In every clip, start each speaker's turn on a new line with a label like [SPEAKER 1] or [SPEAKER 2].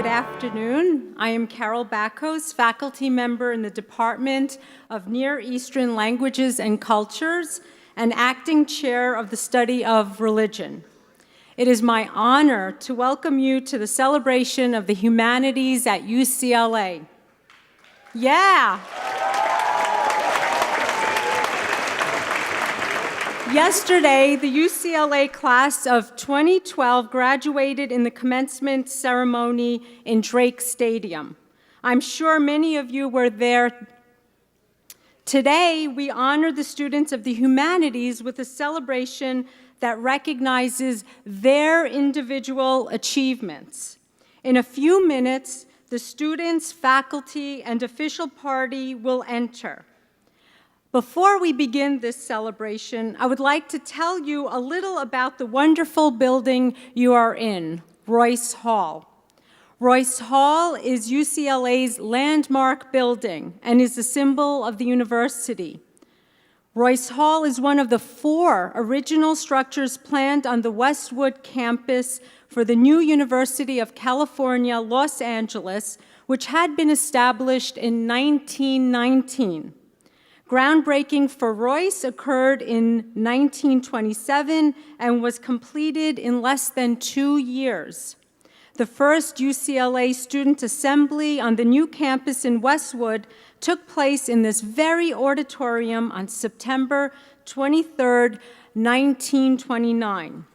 [SPEAKER 1] Good afternoon. I am Carol Backos, faculty member in the Department of Near Eastern Languages and Cultures and acting chair of the study of religion. It is my honor to welcome you to the celebration of the humanities at UCLA. Yeah! Yesterday, the UCLA class of 2012 graduated in the commencement ceremony in Drake Stadium. I'm sure many of you were there. Today, we honor the students of the humanities with a celebration that recognizes their individual achievements. In a few minutes, the students, faculty, and official party will enter. Before we begin this celebration, I would like to tell you a little about the wonderful building you are in, Royce Hall. Royce Hall is UCLA's landmark building and is a symbol of the university. Royce Hall is one of the 4 original structures planned on the Westwood campus for the new University of California, Los Angeles, which had been established in 1919. Groundbreaking for Royce occurred in 1927 and was completed in less than 2 years. The first UCLA student assembly on the new campus in Westwood took place in this very auditorium on September 23, 1929.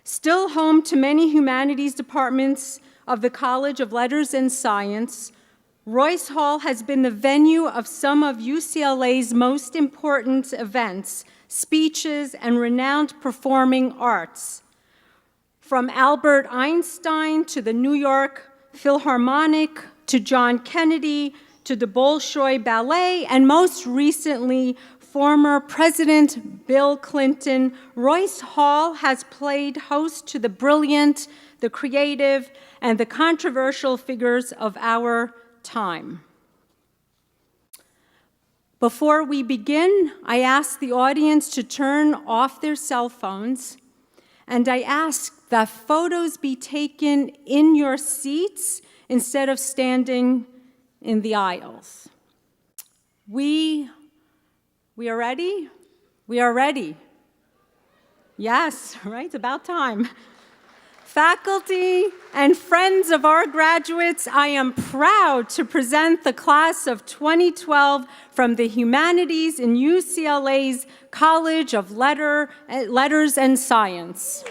[SPEAKER 1] Still home to many humanities departments of the College of Letters and Science, Royce Hall has been the venue of some of UCLA's most important events, speeches, and renowned performing arts. From Albert Einstein to the New York Philharmonic, to John Kennedy, to the Bolshoi Ballet, and most recently, former President Bill Clinton, Royce Hall has played host to the brilliant, the creative, and the controversial figures of our time. Before we begin, I ask the audience to turn off their cell phones, and I ask that photos be taken in your seats instead of standing in the aisles. We are ready? We are ready. Yes, right, about time. Faculty and friends of our graduates, I am proud to present the class of 2012 from the Humanities in UCLA's College of Letters and Science.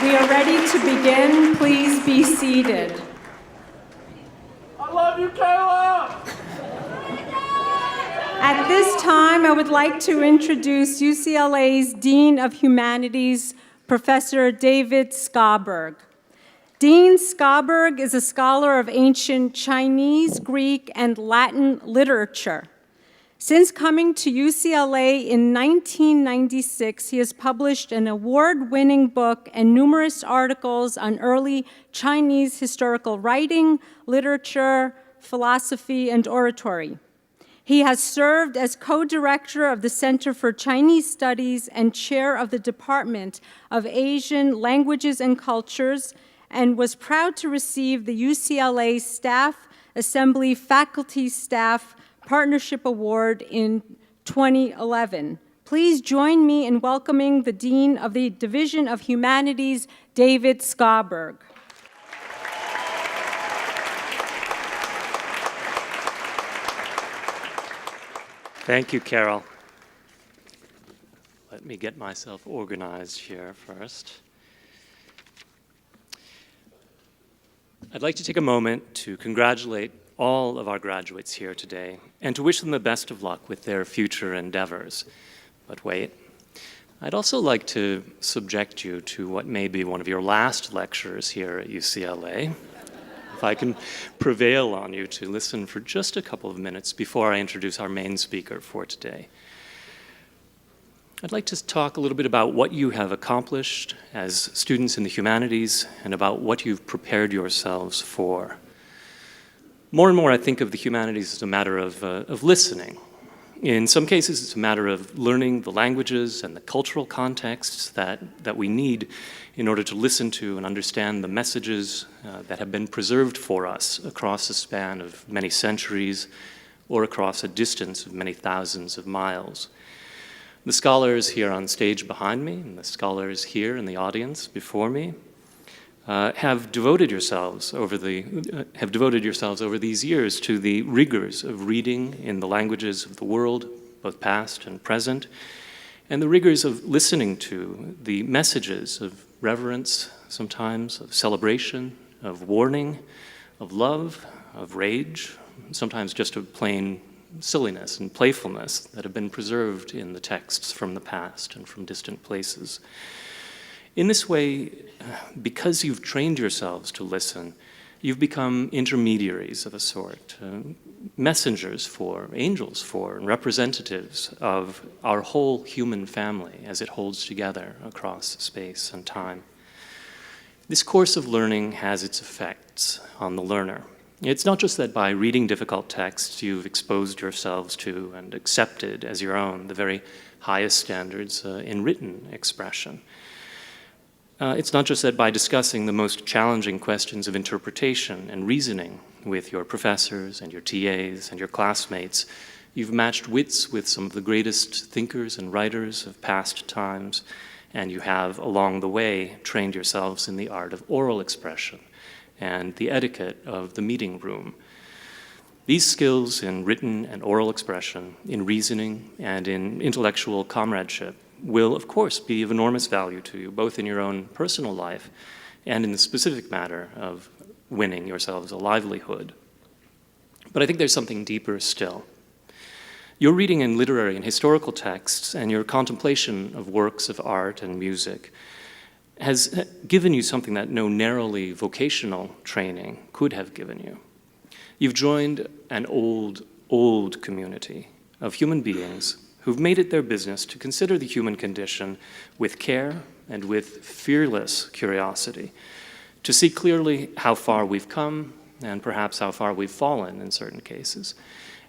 [SPEAKER 1] We are ready to begin. Please be seated.
[SPEAKER 2] I love you, Kayla!
[SPEAKER 1] At this time, I would like to introduce UCLA's Dean of Humanities, Professor David Schaberg. Dean Schaberg is a scholar of ancient Chinese, Greek, and Latin literature. Since coming to UCLA in 1996, he has published an award-winning book and numerous articles on early Chinese historical writing, literature, philosophy, and oratory. He has served as co-director of the Center for Chinese Studies and chair of the Department of Asian Languages and Cultures, and was proud to receive the UCLA Staff Assembly Faculty Staff Partnership Award in 2011. Please join me in welcoming the Dean of the Division of Humanities, David Squar.
[SPEAKER 3] Thank you, Carol. Let me get myself organized here first. I'd like to take a moment to congratulate all of our graduates here today and to wish them the best of luck with their future endeavors. But wait, I'd also like to subject you to what may be one of your last lectures here at UCLA. If I can prevail on you to listen for just a couple of minutes before I introduce our main speaker for today. I'd like to talk a little bit about what you have accomplished as students in the humanities and about what you've prepared yourselves for. More and more I think of the humanities as a matter of listening. In some cases it's a matter of learning the languages and the cultural contexts that we need in order to listen to and understand the messages that have been preserved for us across a span of many centuries or across a distance of many thousands of miles. The scholars here on stage behind me and the scholars here in the audience before me have devoted yourselves over these years to the rigors of reading in the languages of the world, both past and present, and the rigors of listening to the messages of reverence, sometimes of celebration, of warning, of love, of rage, sometimes just of plain silliness and playfulness that have been preserved in the texts from the past and from distant places. In this way, because you've trained yourselves to listen, you've become intermediaries of a sort, messengers for, angels for, and representatives of our whole human family as it holds together across space and time. This course of learning has its effects on the learner. It's not just that by reading difficult texts you've exposed yourselves to and accepted as your own the very highest standards in written expression. It's not just that by discussing the most challenging questions of interpretation and reasoning with your professors and your TAs and your classmates, you've matched wits with some of the greatest thinkers and writers of past times, and you have, along the way, trained yourselves in the art of oral expression and the etiquette of the meeting room. These skills in written and oral expression, in reasoning, and in intellectual comradeship will, of course, be of enormous value to you, both in your own personal life and in the specific matter of winning yourselves a livelihood. But I think there's something deeper still. Your reading in literary and historical texts and your contemplation of works of art and music has given you something that no narrowly vocational training could have given you. You've joined an old community of human beings who've made it their business to consider the human condition with care and with fearless curiosity, to see clearly how far we've come and perhaps how far we've fallen in certain cases.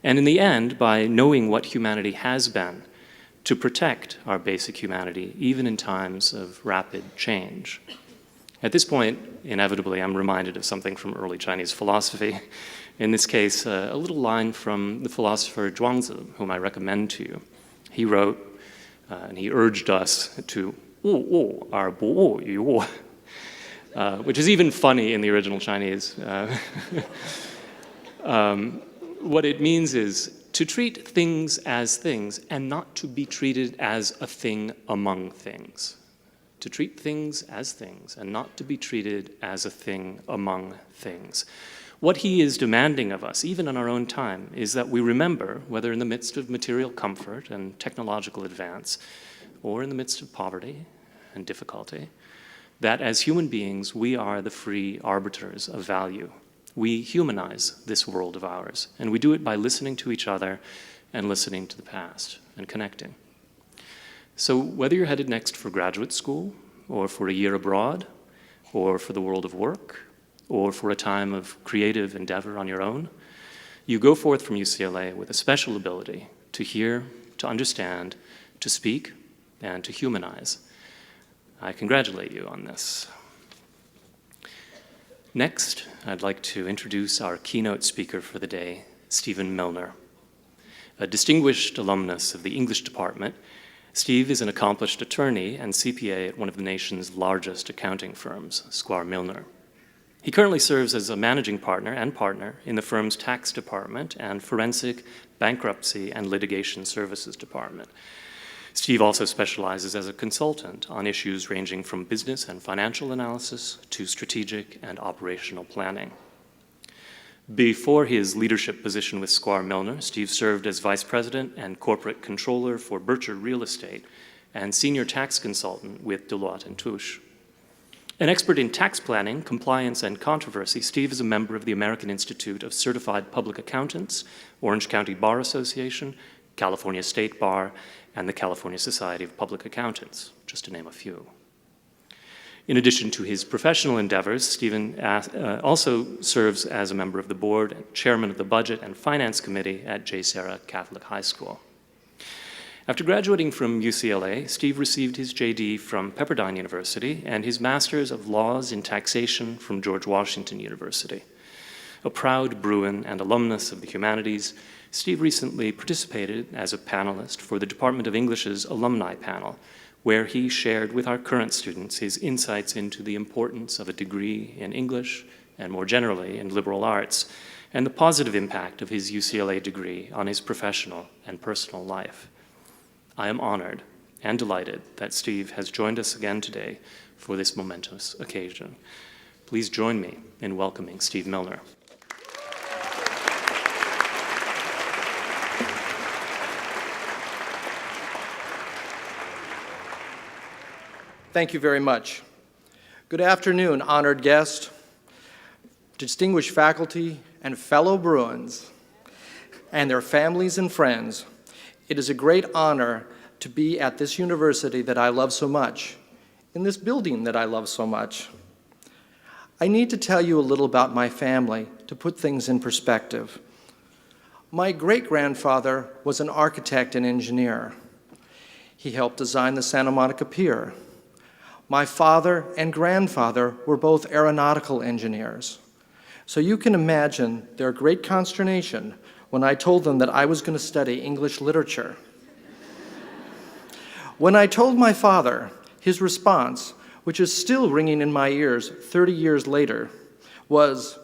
[SPEAKER 3] And in the end, by knowing what humanity has been, to protect our basic humanity, even in times of rapid change. At this point, inevitably, I'm reminded of something from early Chinese philosophy. In this case, a little line from the philosopher Zhuangzi, whom I recommend to you. He wrote, and he urged us to 物而不物于物, which is even funny in the original Chinese. What it means is to treat things as things and not to be treated as a thing among things. To treat things as things and not to be treated as a thing among things. What he is demanding of us, even in our own time, is that we remember, whether in the midst of material comfort and technological advance, or in the midst of poverty and difficulty, that as human beings, we are the free arbiters of value. We humanize this world of ours, and we do it by listening to each other and listening to the past and connecting. So whether you're headed next for graduate school, or for a year abroad, or for the world of work, or for a time of creative endeavor on your own, you go forth from UCLA with a special ability to hear, to understand, to speak, and to humanize. I congratulate you on this. Next, I'd like to introduce our keynote speaker for the day, Stephen Milner. A distinguished alumnus of the English department, Steve is an accomplished attorney and CPA at one of the nation's largest accounting firms, Squar Milner. He currently serves as a managing partner in the firm's tax department and forensic, bankruptcy, and litigation services department. Steve also specializes as a consultant on issues ranging from business and financial analysis to strategic and operational planning. Before his leadership position with Squar Milner, Steve served as vice president and corporate controller for Bircher Real Estate and senior tax consultant with Deloitte & Touche. An expert in tax planning, compliance, and controversy, Steve is a member of the American Institute of Certified Public Accountants, Orange County Bar Association, California State Bar, and the California Society of Public Accountants, just to name a few. In addition to his professional endeavors, Stephen also serves as a member of the board and chairman of the Budget and Finance Committee at J. Sarah Catholic High School. After graduating from UCLA, Steve received his JD from Pepperdine University and his Master's of Laws in Taxation from George Washington University. A proud Bruin and alumnus of the Humanities, Steve recently participated as a panelist for the Department of English's alumni panel, where he shared with our current students his insights into the importance of a degree in English and more generally in liberal arts, and the positive impact of his UCLA degree on his professional and personal life. I am honored and delighted that Steve has joined us again today for this momentous occasion. Please join me in welcoming Steve Milner.
[SPEAKER 4] Thank you very much. Good afternoon, honored guests, distinguished faculty, and fellow Bruins, and their families and friends. It is a great honor to be at this university that I love so much, in this building that I love so much. I need to tell you a little about my family to put things in perspective. My great-grandfather was an architect and engineer. He helped design the Santa Monica Pier. My father and grandfather were both aeronautical engineers. So you can imagine their great consternation when I told them that I was going to study English literature. When I told my father, his response, which is still ringing in my ears 30 years later, was,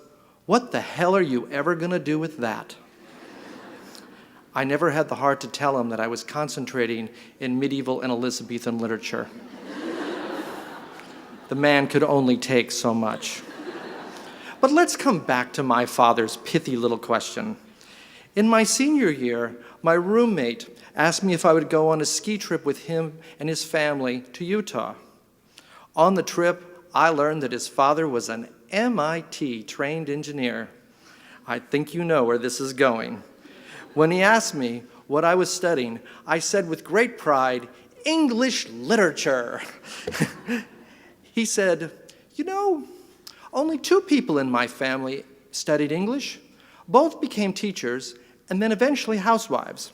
[SPEAKER 4] "What the hell are you ever going to do with that?" I never had the heart to tell him that I was concentrating in medieval and Elizabethan literature. The man could only take so much. But let's come back to my father's pithy little question. In my senior year, my roommate asked me if I would go on a ski trip with him and his family to Utah. On the trip, I learned that his father was an MIT-trained engineer. I think you know where this is going. When he asked me what I was studying, I said with great pride, "English literature." He said, "You know, only 2 people in my family studied English. Both became teachers and then eventually housewives."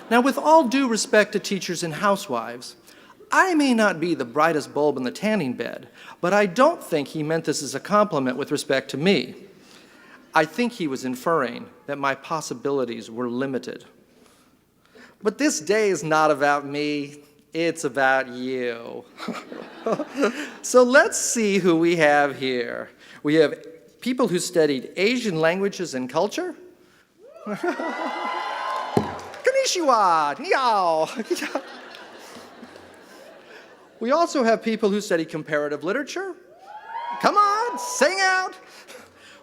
[SPEAKER 4] Now, with all due respect to teachers and housewives, I may not be the brightest bulb in the tanning bed, but I don't think he meant this as a compliment with respect to me. I think he was inferring that my possibilities were limited. But this day is not about me. It's about you. So let's see who we have here. We have people who studied Asian languages and culture. Konnichiwa, ni hao. We also have people who study comparative literature. Come on, sing out.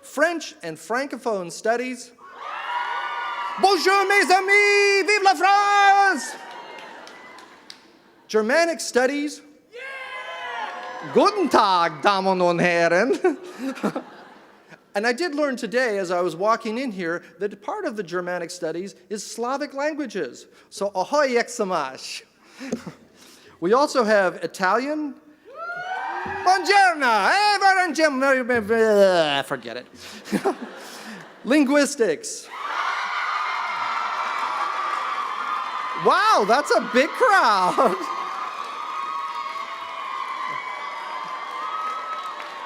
[SPEAKER 4] French and Francophone studies. Bonjour mes amis, vive la France! Germanic studies. Yeah! Guten Tag, Damen und Herren. And I did learn today, as I was walking in here, that part of the Germanic studies is Slavic languages. So ahoy yeksamash. We also have Italian. Buongiorno. Forget it. Linguistics. Wow, that's a big crowd.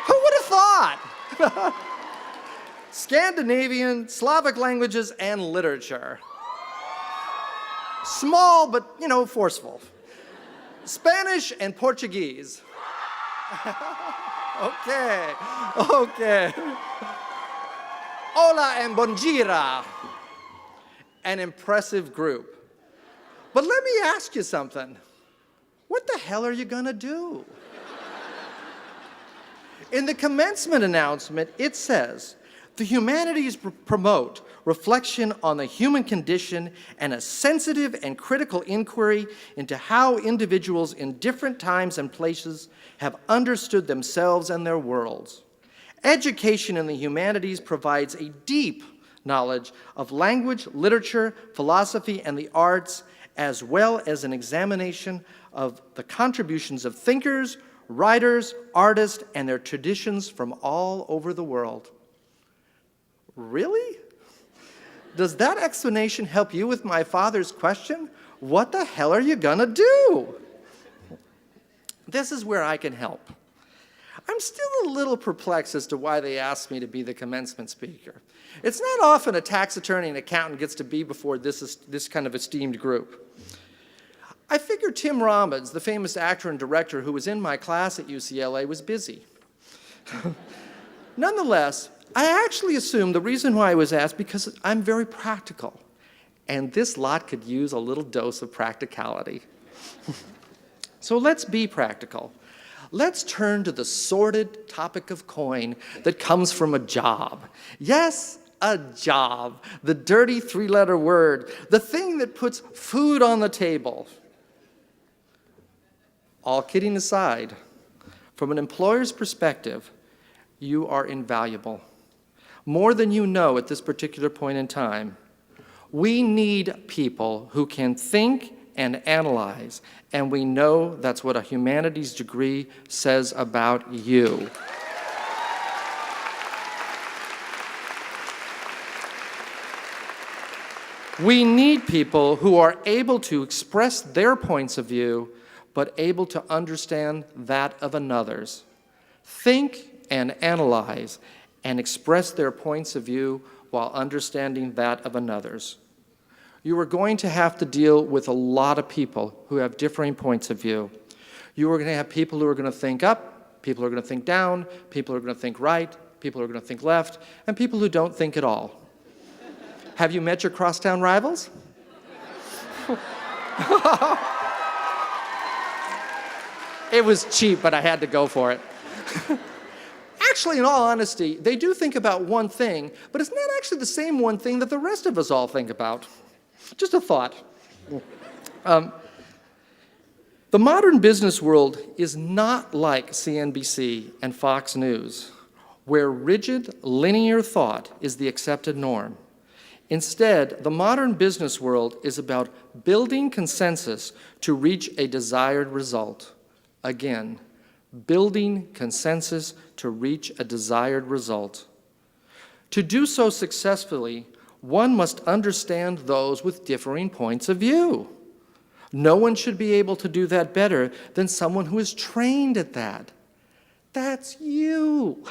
[SPEAKER 4] Who would have thought? Scandinavian, Slavic languages, and literature. Small, but, forceful. Spanish and Portuguese. Okay. Hola and bongira. An impressive group. But let me ask you something. What the hell are you going to do? In the commencement announcement, it says, the humanities promote reflection on the human condition and a sensitive and critical inquiry into how individuals in different times and places have understood themselves and their worlds. Education in the humanities provides a deep knowledge of language, literature, philosophy, and the arts, as well as an examination of the contributions of thinkers, writers, artists, and their traditions from all over the world. Really? Does that explanation help you with my father's question? What the hell are you gonna do? This is where I can help. I'm still a little perplexed as to why they asked me to be the commencement speaker. It's not often a tax attorney and accountant gets to be before this kind of esteemed group. I figure Tim Robbins, the famous actor and director who was in my class at UCLA, was busy. Nonetheless, I actually assumed the reason why I was asked because I'm very practical, and this lot could use a little dose of practicality. So let's be practical. Let's turn to the sordid topic of coin that comes from a job. Yes, a job, the dirty three-letter word, the thing that puts food on the table. All kidding aside, from an employer's perspective, you are invaluable. More than you know at this particular point in time. We need people who can think and analyze, and we know that's what a humanities degree says about you. We need people who are able to express their points of view, but able to understand that of another's. Think and analyze and express their points of view while understanding that of another's. You are going to have to deal with a lot of people who have differing points of view. You are going to have people who are going to think up, people who are going to think down, people who are going to think right, people who are going to think left, and people who don't think at all. Have you met your crosstown rivals? It was cheap, but I had to go for it. Actually, in all honesty, they do think about one thing, but it's not actually the same one thing that the rest of us all think about. Just a thought. The modern business world is not like CNBC and Fox News, where rigid, linear thought is the accepted norm. Instead, the modern business world is about building consensus to reach a desired result. Again, building consensus to reach a desired result. To do so successfully, one must understand those with differing points of view. No one should be able to do that better than someone who is trained at that. That's you.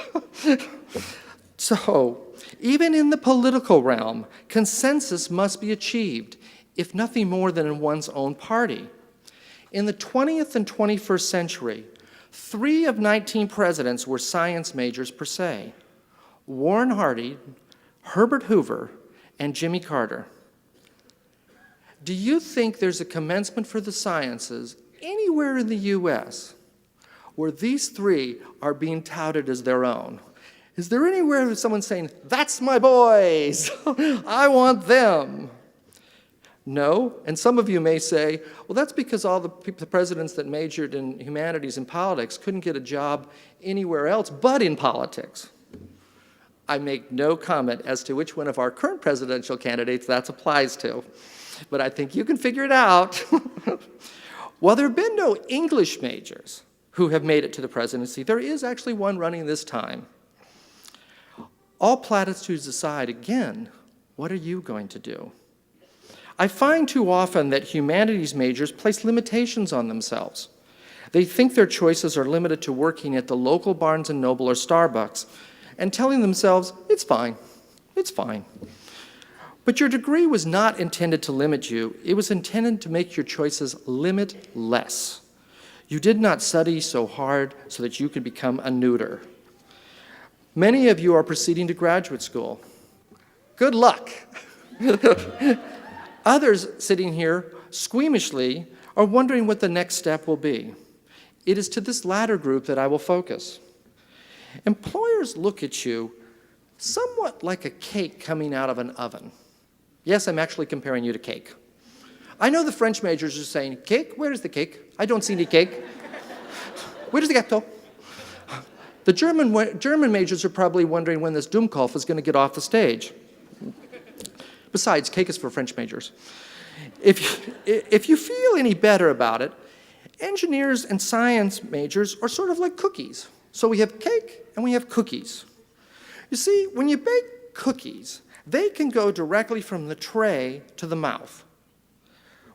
[SPEAKER 4] So, even in the political realm, consensus must be achieved, if nothing more than in one's own party. In the 20th and 21st century, 3 of 19 presidents were science majors per se: Warren Harding, Herbert Hoover, and Jimmy Carter. Do you think there's a commencement for the sciences anywhere in the U.S. where these 3 are being touted as their own? Is there anywhere where someone's saying, that's my boys, I want them? No, and some of you may say, well, that's because all the presidents that majored in humanities and politics couldn't get a job anywhere else but in politics. I make no comment as to which one of our current presidential candidates that applies to, but I think you can figure it out. While there have been no English majors who have made it to the presidency, there is actually one running this time. All platitudes aside, again, what are you going to do? I find too often that humanities majors place limitations on themselves. They think their choices are limited to working at the local Barnes & Noble or Starbucks and telling themselves, it's fine, it's fine. But your degree was not intended to limit you. It was intended to make your choices limitless. You did not study so hard so that you could become a neuter. Many of you are proceeding to graduate school. Good luck. Others sitting here squeamishly are wondering what the next step will be. It is to this latter group that I will focus. Employers look at you somewhat like a cake coming out of an oven. Yes, I'm actually comparing you to cake. I know the French majors are saying, cake? Where is the cake? I don't see any cake. Where is the gâteau? The German majors are probably wondering when this Dummkopf is going to get off the stage. Besides, cake is for French majors. If you feel any better about it, engineers and science majors are sort of like cookies. So we have cake and we have cookies. You see, when you bake cookies, they can go directly from the tray to the mouth.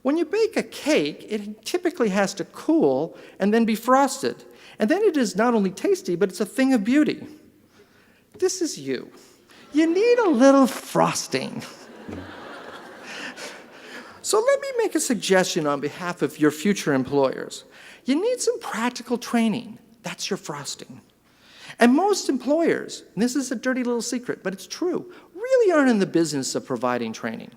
[SPEAKER 4] When you bake a cake, it typically has to cool and then be frosted. And then it is not only tasty, but it's a thing of beauty. This is you. You need a little frosting. So let me make a suggestion on behalf of your future employers. You need some practical training. That's your frosting. And most employers, and this is a dirty little secret, but it's true, really aren't in the business of providing training.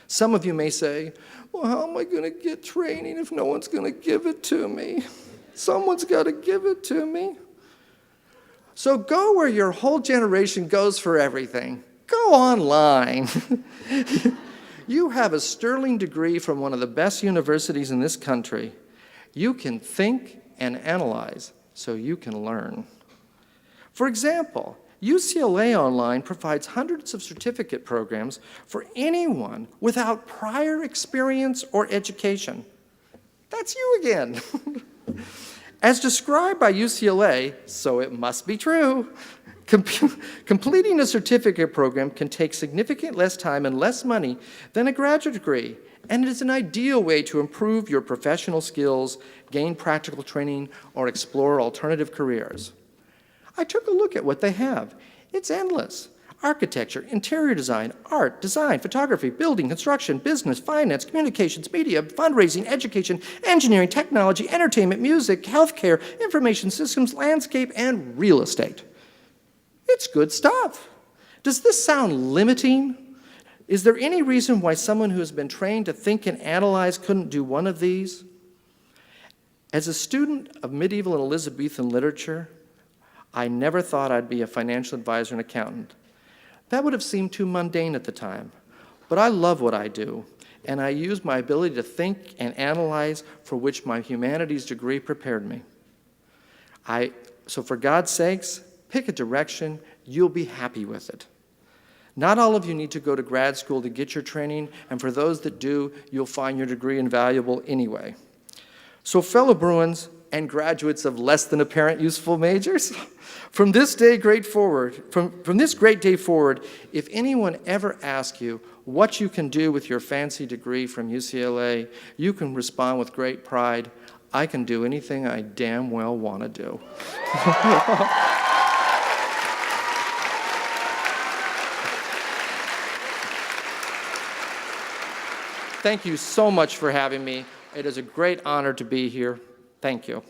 [SPEAKER 4] Some of you may say, well, how am I going to get training if no one's going to give it to me? Someone's got to give it to me. So go where your whole generation goes for everything. Go online. You have a sterling degree from one of the best universities in this country. You can think and analyze so you can learn. For example, UCLA Online provides hundreds of certificate programs for anyone without prior experience or education. That's you again. As described by UCLA, so it must be true, completing a certificate program can take significantly less time and less money than a graduate degree, and it is an ideal way to improve your professional skills, gain practical training, or explore alternative careers. I took a look at what they have. It's endless. Architecture, interior design, art, design, photography, building, construction, business, finance, communications, media, fundraising, education, engineering, technology, entertainment, music, healthcare, information systems, landscape, and real estate. It's good stuff. Does this sound limiting? Is there any reason why someone who has been trained to think and analyze couldn't do one of these? As a student of medieval and Elizabethan literature, I never thought I'd be a financial advisor and accountant. That would have seemed too mundane at the time. But I love what I do, and I use my ability to think and analyze for which my humanities degree prepared me. So for God's sakes, pick a direction, you'll be happy with it. Not all of you need to go to grad school to get your training, and for those that do, you'll find your degree invaluable anyway. So fellow Bruins and graduates of less than apparent useful majors, from this great day forward, if anyone ever asks you what you can do with your fancy degree from UCLA, you can respond with great pride, I can do anything I damn well want to do. Thank you so much for having me. It is a great honor to be here. Thank you.